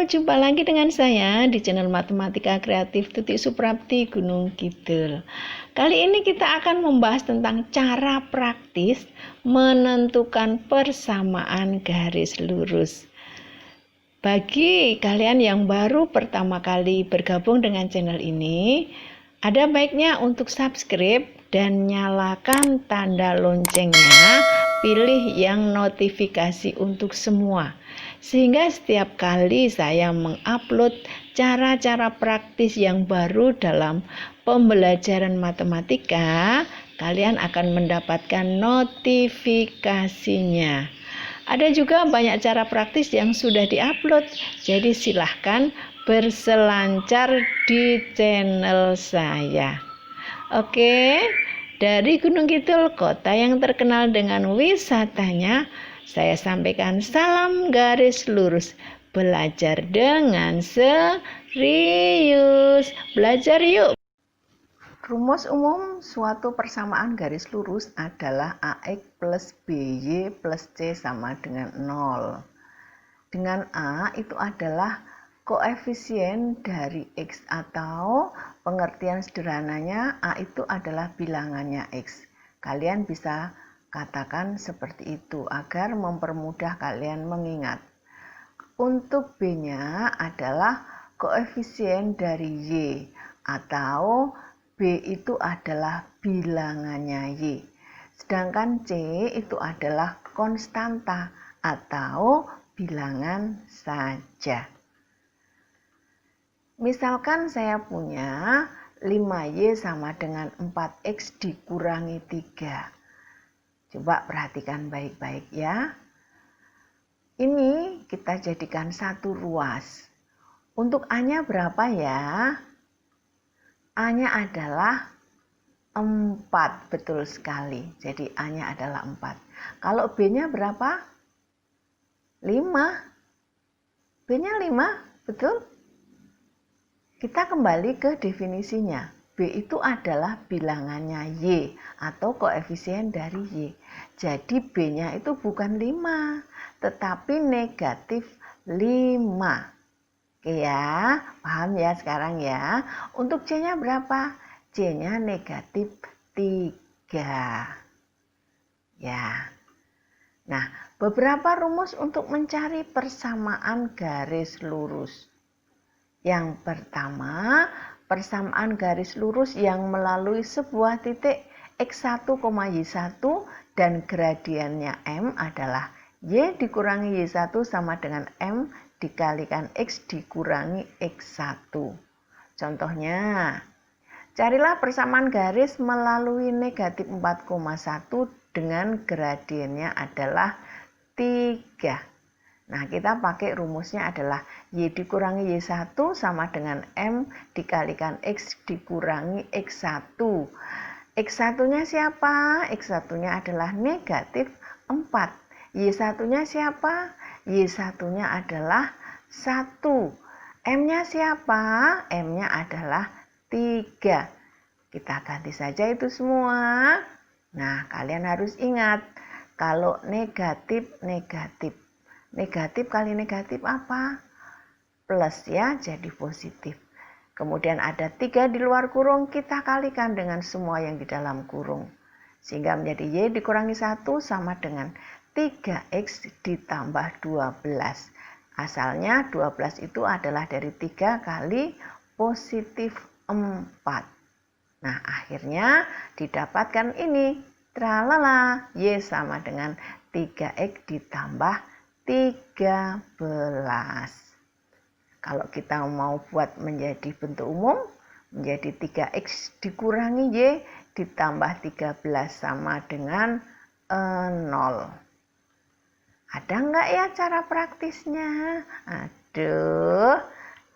jumpa lagi dengan saya di channel Matematika Kreatif Tutik Suprapti Gunung Kidul. Kali ini kita akan membahas tentang cara praktis menentukan persamaan garis lurus. Bagi kalian yang baru pertama kali bergabung dengan channel ini, ada baiknya untuk subscribe dan nyalakan tanda loncengnya, pilih yang notifikasi untuk semua. Sehingga setiap kali saya mengupload cara-cara praktis yang baru dalam pembelajaran matematika, kalian akan mendapatkan notifikasinya. Ada juga banyak cara praktis yang sudah diupload, jadi silahkan berselancar di channel saya. Oke, dari Gunung Kidul, kota yang terkenal dengan wisatanya, saya sampaikan salam garis lurus. Belajar dengan serius. Belajar yuk. Rumus umum suatu persamaan garis lurus adalah AX plus BY plus C sama dengan 0. Dengan A itu adalah koefisien dari X, atau pengertian sederhananya A itu adalah bilangannya X. Kalian bisa katakan seperti itu agar mempermudah kalian mengingat. Untuk B-nya adalah koefisien dari Y, atau B itu adalah bilangannya Y. Sedangkan C itu adalah konstanta atau bilangan saja. Misalkan saya punya 5Y sama dengan 4X dikurangi 3. Coba perhatikan baik-baik ya. Ini kita jadikan satu ruas. Untuk A-nya berapa ya? A-nya adalah 4, betul sekali. Jadi A-nya adalah 4. Kalau B-nya berapa? 5. B-nya 5, betul? Kita kembali ke definisinya. B itu adalah bilangannya Y atau koefisien dari Y. Jadi B-nya itu bukan 5, tetapi negatif 5. Oke ya, paham ya sekarang ya. Untuk C-nya berapa? C-nya negatif 3. Ya. Nah, beberapa rumus untuk mencari persamaan garis lurus. Yang pertama, persamaan garis lurus yang melalui sebuah titik X1, Y1 dan gradiennya M adalah Y dikurangi Y1 sama dengan M dikalikan X dikurangi X1. Contohnya, carilah persamaan garis melalui negatif 4,1 dengan gradiennya adalah 3. Nah, kita pakai rumusnya adalah Y dikurangi Y1 sama dengan M dikalikan X dikurangi X1. X1-nya siapa? X1-nya adalah negatif 4. Y1-nya siapa? Y1-nya adalah 1. M-nya siapa? M-nya adalah 3. Kita ganti saja itu semua. Nah, kalian harus ingat, kalau negatif kali negatif apa? Plus ya, jadi positif. Kemudian ada 3 di luar kurung, kita kalikan dengan semua yang di dalam kurung. Sehingga menjadi Y dikurangi 1 sama dengan 3X ditambah 12. Asalnya 12 itu adalah dari 3 kali positif 4. Nah, akhirnya didapatkan ini. Tralala, Y sama dengan 3X ditambah 13. Kalau kita mau buat menjadi bentuk umum, menjadi 3X dikurangi Y ditambah 13 sama dengan 0. Ada nggak ya cara praktisnya? Aduh,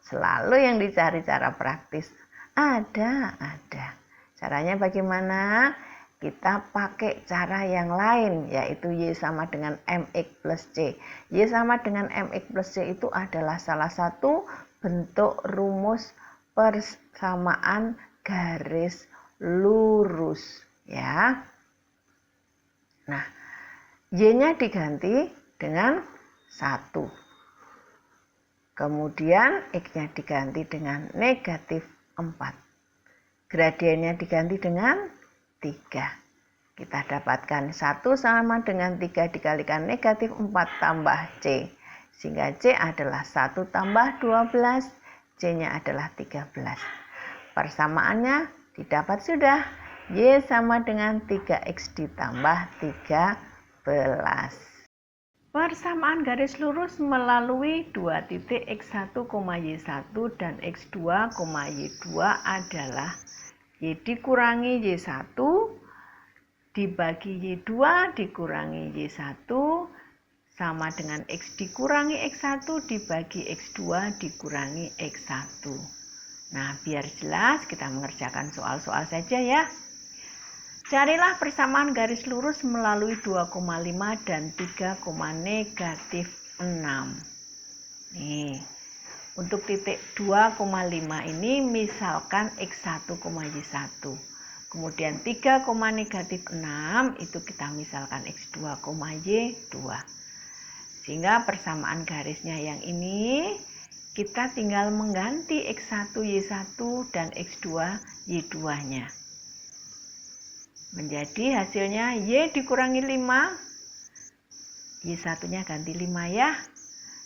selalu yang dicari cara praktis. Ada. Caranya bagaimana? Kita pakai cara yang lain, yaitu Y sama dengan MX plus C. Y sama dengan MX plus C itu adalah salah satu bentuk rumus persamaan garis lurus. Ya. Nah, Y-nya diganti dengan 1. Kemudian X-nya diganti dengan negatif 4. Gradiennya diganti dengan 3. Kita dapatkan 1 sama dengan 3 dikalikan negatif 4 tambah C. Sehingga C adalah 1 tambah 12, C-nya adalah 13. Persamaannya didapat sudah. Y sama dengan 3X ditambah 13. Persamaan garis lurus melalui dua titik X1, Y1 dan X2, Y2 adalah Y dikurangi Y1 dibagi Y2 dikurangi Y1 sama dengan X dikurangi X1 dibagi X2 dikurangi X1. Nah, biar jelas kita mengerjakan soal-soal saja ya. Carilah persamaan garis lurus melalui 2,5 dan 3, negatif 6. Nih, untuk titik 2,5 ini misalkan X1, Y1. Kemudian 3, negatif 6 itu kita misalkan X2, Y2. Sehingga persamaan garisnya yang ini kita tinggal mengganti X1, Y1 dan X2, Y2-nya. Menjadi hasilnya Y dikurangi 5, Y1-nya ganti 5 ya.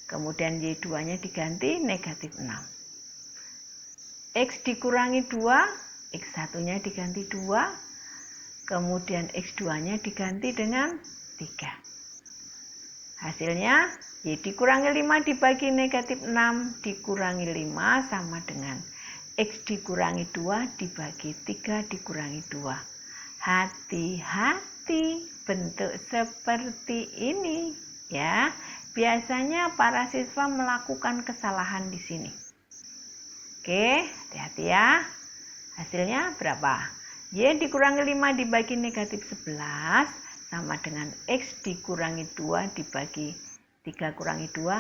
Kemudian Y2-nya diganti negatif 6. X dikurangi 2, X1-nya diganti 2. Kemudian X2-nya diganti dengan 3. Hasilnya Y dikurangi 5 dibagi negatif 6 dikurangi 5 sama dengan X dikurangi 2 dibagi 3 dikurangi 2. Hati-hati bentuk seperti ini ya. Biasanya para siswa melakukan kesalahan di sini. Oke, hati-hati ya. Hasilnya berapa? Y dikurangi 5 dibagi negatif 11 sama dengan X dikurangi 2 dibagi 3 kurangi 2,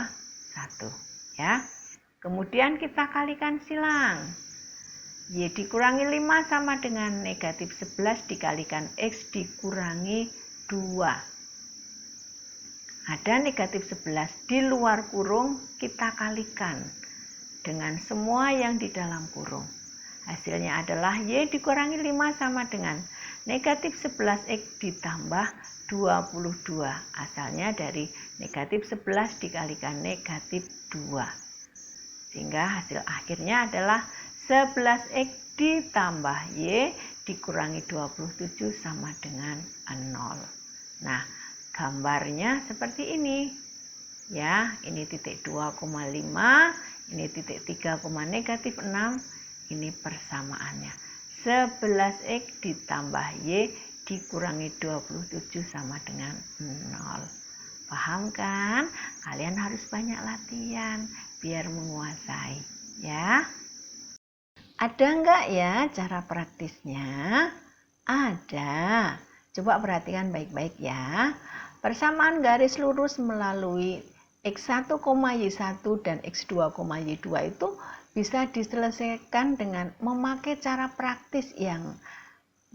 1 ya. Kemudian kita kalikan silang. Y dikurangi 5 sama dengan negatif 11 dikalikan X dikurangi 2. Ada negatif 11 di luar kurung, kita kalikan dengan semua yang di dalam kurung. Hasilnya adalah Y dikurangi 5 sama dengan negatif 11X ditambah 22. Asalnya dari negatif 11 dikalikan negatif 2. Sehingga hasil akhirnya adalah 11X ditambah Y dikurangi 27 sama dengan 0. Nah, gambarnya seperti ini. Ya, ini titik 2,5, ini titik 3, negatif 6, ini persamaannya. 11X ditambah Y dikurangi 27 sama dengan 0. Paham kan? Kalian harus banyak latihan biar menguasai, ya. Ada enggak ya cara praktisnya? Ada. Coba perhatikan baik-baik ya. Persamaan garis lurus melalui X1, Y1 dan X2, Y2 itu bisa diselesaikan dengan memakai cara praktis yang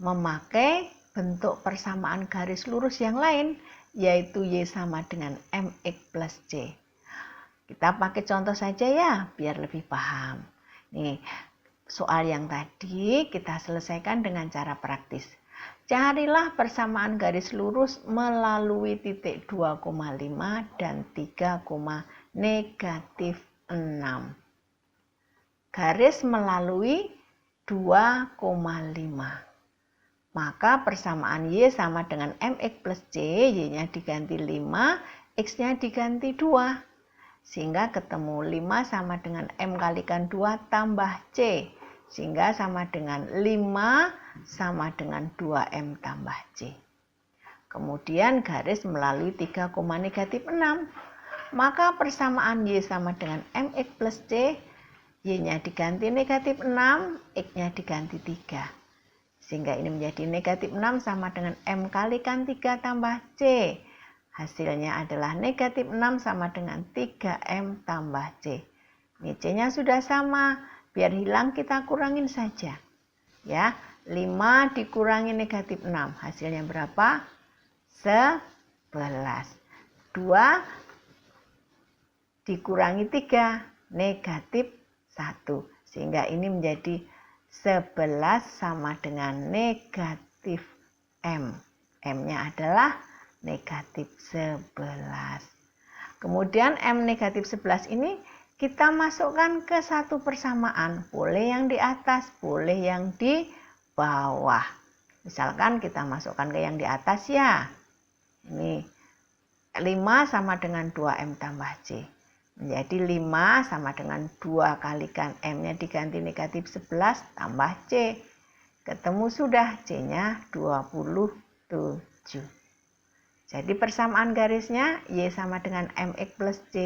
memakai bentuk persamaan garis lurus yang lain, yaitu Y sama dengan MX plus C. Kita pakai contoh saja ya, biar lebih paham. Nih, soal yang tadi kita selesaikan dengan cara praktis. Carilah persamaan garis lurus melalui titik 2,5 dan 3, negatif 6. Garis melalui 2,5. Maka persamaan Y sama dengan MX plus C, Y-nya diganti 5, X-nya diganti 2. Sehingga ketemu 5 sama dengan M kalikan 2 tambah C. Sehingga sama dengan 5 sama dengan 2M tambah C. Kemudian garis melalui 3, negatif 6. Maka persamaan Y sama dengan MX plus C, Y-nya diganti negatif 6, X-nya diganti 3. Sehingga ini menjadi negatif 6 sama dengan M kalikan 3 tambah C. Hasilnya adalah negatif 6 sama dengan 3M tambah C. Ini C-nya sudah sama. Biar hilang kita kurangin saja. Ya, 5 dikurangi negatif 6. Hasilnya berapa? 11. 2 dikurangi 3. negatif 1. Sehingga ini menjadi 11 sama dengan negatif M. M-nya adalah negatif 11. Kemudian M negatif 11 ini kita masukkan ke satu persamaan. Boleh yang di atas, boleh yang di bawah. Misalkan kita masukkan ke yang di atas ya. Ini 5 sama dengan 2M tambah C. Menjadi 5 sama dengan 2 kalikan M-nya diganti negatif 11 tambah C. Ketemu sudah C-nya 27. Jadi persamaan garisnya Y sama dengan MX plus C.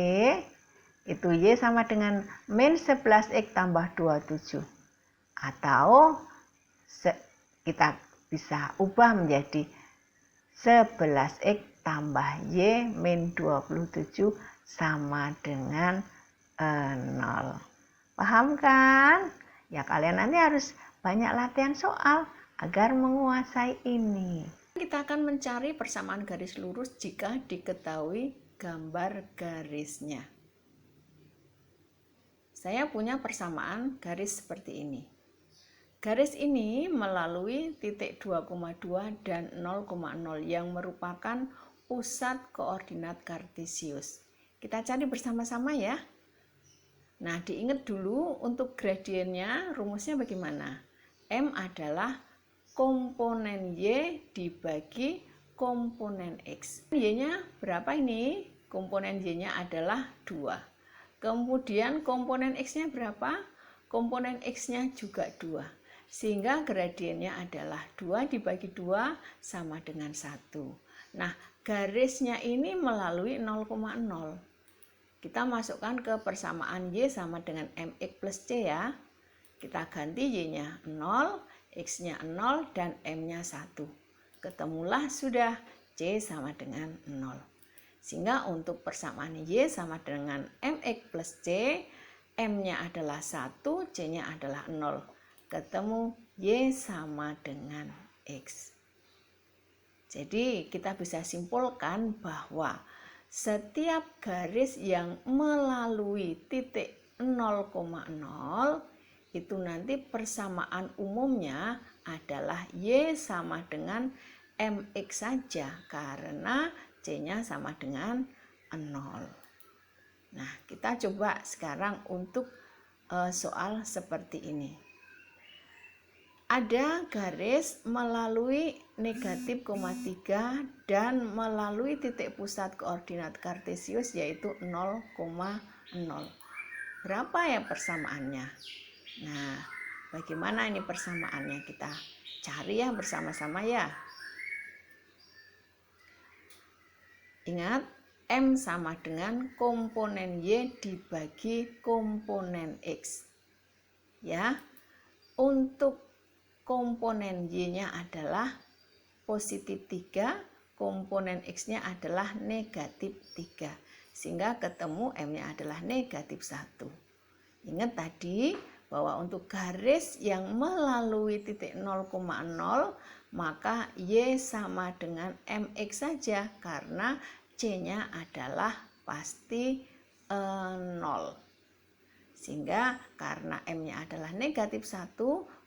Itu Y sama dengan min 11X tambah 27. Atau kita bisa ubah menjadi 11X tambah Y min 27 sama dengan 0. Paham kan? Ya kalian nanti harus banyak latihan soal agar menguasai ini. Kita akan mencari persamaan garis lurus jika diketahui gambar garisnya. Saya punya persamaan garis seperti ini. Garis ini melalui titik 2,2 dan 0,0 yang merupakan pusat koordinat kartesius. Kita cari bersama-sama ya. Nah, diingat dulu untuk gradiennya, rumusnya bagaimana? M adalah komponen Y dibagi komponen X. Y-nya berapa ini? Komponen Y-nya adalah 2. Kemudian komponen X-nya berapa? Komponen X-nya juga 2. Sehingga gradiennya adalah 2 dibagi 2 sama dengan 1. Nah, garisnya ini melalui 0,0. Kita masukkan ke persamaan Y sama dengan MX plus C ya. Kita ganti Y-nya 0, X-nya 0, dan M-nya 1. Ketemulah sudah C sama dengan 0. Sehingga untuk persamaan Y sama dengan MX plus C, M-nya adalah 1, C-nya adalah 0. Ketemu Y sama dengan X. Jadi kita bisa simpulkan bahwa setiap garis yang melalui titik 0,0 itu nanti persamaan umumnya adalah Y sama dengan MX saja karena C-nya sama dengan 0. Nah, kita coba sekarang untuk soal seperti ini. Ada garis melalui negatif 3 dan melalui titik pusat koordinat kartesius yaitu 0,0. Berapa ya persamaannya? Nah, bagaimana ini persamaannya? Kita cari ya bersama-sama ya. Ingat, M sama dengan komponen Y dibagi komponen X. Ya, untuk komponen Y-nya adalah positif 3, komponen X-nya adalah negatif 3. Sehingga ketemu M-nya adalah negatif 1. Ingat tadi bahwa untuk garis yang melalui titik 0,0 maka Y sama dengan MX saja karena C-nya adalah pasti 0. Sehingga karena M-nya adalah negatif 1,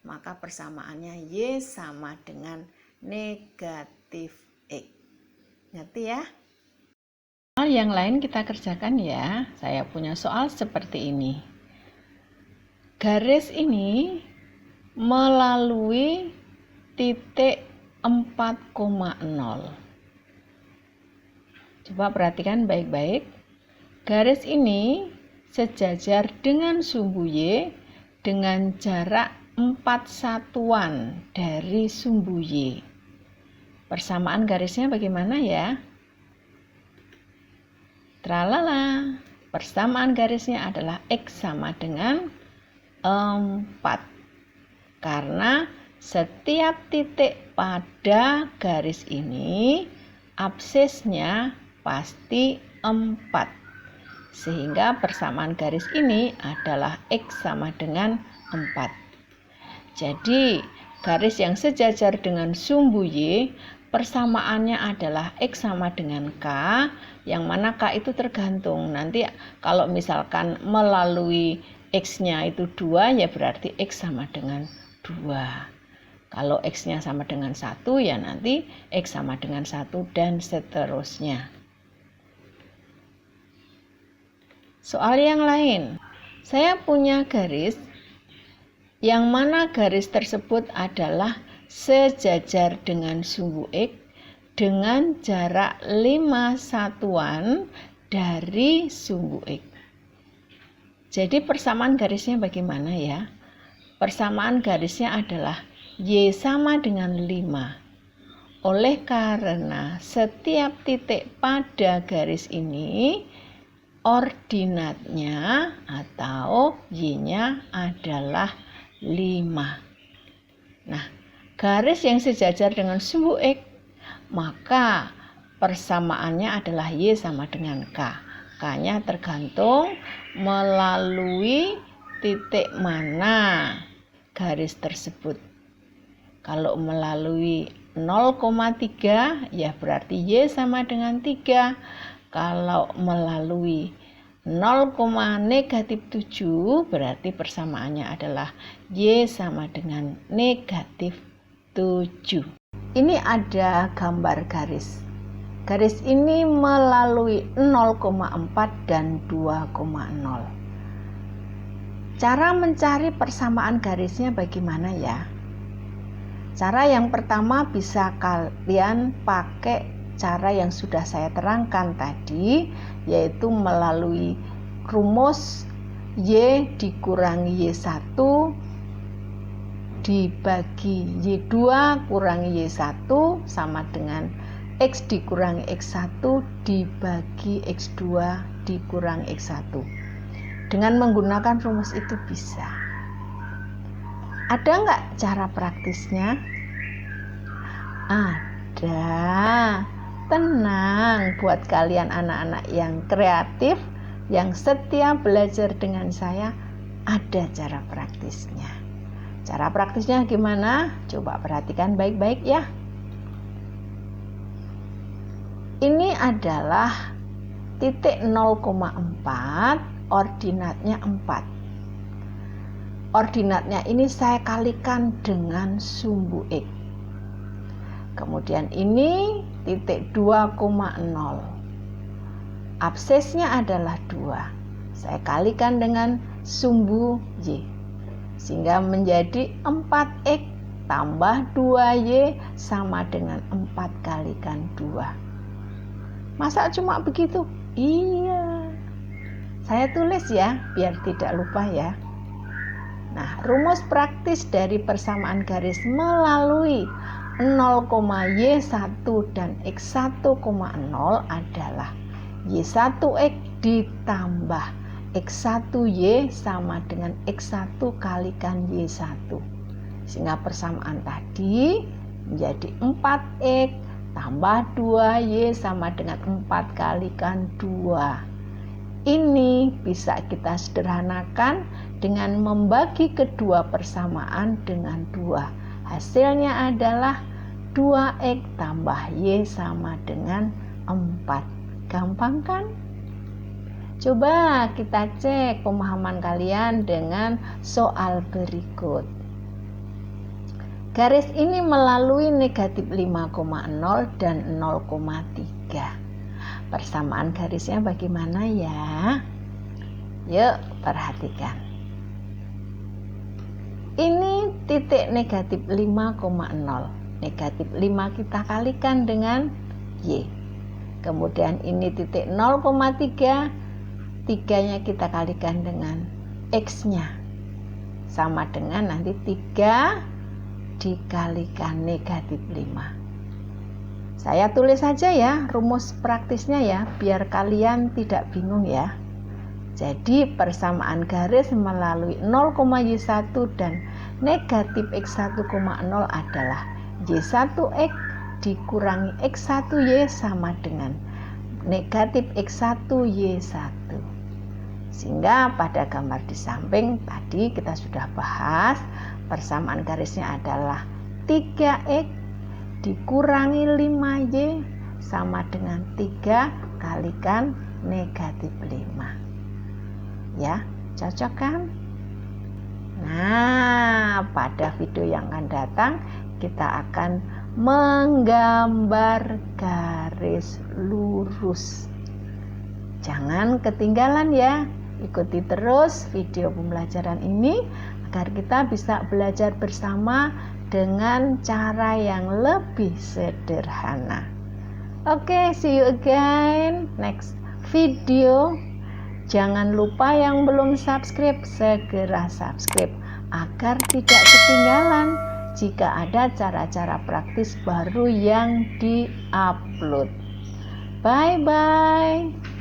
maka persamaannya Y sama dengan negatif X. Ngerti ya? Soal yang lain kita kerjakan ya. Saya punya soal seperti ini. Garis ini melalui titik 4,0. Coba perhatikan baik-baik. Garis ini sejajar dengan sumbu Y dengan jarak 4 satuan dari sumbu Y. Persamaan garisnya bagaimana ya? Tralala. Persamaan garisnya adalah X sama dengan 4. Karena setiap titik pada garis ini absisnya pasti 4. Sehingga persamaan garis ini adalah X sama dengan 4. Jadi garis yang sejajar dengan sumbu Y persamaannya adalah X sama dengan K, yang mana K itu tergantung. Nanti kalau misalkan melalui X-nya itu 2, ya berarti X sama dengan 2. Kalau X-nya sama dengan 1, ya nanti X sama dengan 1 dan seterusnya. Soal yang lain, saya punya garis yang mana garis tersebut adalah sejajar dengan sumbu X dengan jarak 5 satuan dari sumbu X. Jadi persamaan garisnya bagaimana ya? Persamaan garisnya adalah Y sama dengan 5. Oleh karena setiap titik pada garis ini ordinatnya atau Y-nya adalah 5. Nah, garis yang sejajar dengan sumbu X, maka persamaannya adalah Y sama dengan K. K-nya tergantung melalui titik mana garis tersebut. Kalau melalui 0,3, ya berarti Y sama dengan 3. Kalau melalui 0,-7, berarti persamaannya adalah Y sama dengan -7. Ini ada gambar garis. Garis ini melalui 0,4 dan 2,0. Cara mencari persamaan garisnya bagaimana ya? Cara yang pertama bisa kalian pakai cara yang sudah saya terangkan tadi, yaitu melalui rumus Y dikurangi Y1 dibagi Y2 kurangi Y1 sama dengan X dikurangi X1 dibagi X2 dikurangi X1. Dengan menggunakan rumus itu bisa. Ada nggak cara praktisnya? Ada. Tenang, buat kalian anak-anak yang kreatif, yang setia belajar dengan saya, ada cara praktisnya. Cara praktisnya gimana? Coba perhatikan baik-baik ya. Ini adalah titik 0,4, ordinatnya 4. Ordinatnya ini saya kalikan dengan sumbu X. Kemudian ini titik 2,0. Absesnya adalah 2. Saya kalikan dengan sumbu Y. Sehingga menjadi 4X tambah 2Y sama dengan 4 kalikan 2. Masa cuma begitu? Iya. Saya tulis ya, biar tidak lupa ya. Nah, rumus praktis dari persamaan garis melalui 0,Y1 dan X1,0 adalah Y1X ditambah X1Y sama dengan X1 kalikan Y1. Sehingga persamaan tadi menjadi 4X tambah 2Y sama dengan 4 kalikan 2. Ini bisa kita sederhanakan dengan membagi kedua persamaan dengan 2. Hasilnya adalah 2X tambah Y sama dengan 4. Gampang kan? Coba kita cek pemahaman kalian dengan soal berikut. Garis ini melalui -5,0 dan 0,3. Persamaan garisnya bagaimana ya? Yuk perhatikan. Ini titik -5,0. -5 kita kalikan dengan Y. Kemudian ini titik 0,3. 3-nya kita kalikan dengan X-nya. Sama dengan nanti 3 dikalikan -5. Saya tulis saja ya rumus praktisnya ya, biar kalian tidak bingung ya. Jadi persamaan garis melalui 0,Y1 dan -X1,0 adalah Y1X dikurangi X1Y sama dengan -X1Y1. Sehingga pada gambar di samping tadi kita sudah bahas persamaan garisnya adalah 3X dikurangi 5Y sama dengan 3 kalikan negatif 5. Ya, cocok kan? Nah, pada video yang akan datang kita akan menggambar garis lurus. Jangan ketinggalan ya. Ikuti terus video pembelajaran ini agar kita bisa belajar bersama dengan cara yang lebih sederhana. Oke, see you again next video. Jangan lupa yang belum subscribe, segera subscribe agar tidak ketinggalan jika ada cara-cara praktis baru yang di-upload. Bye-bye.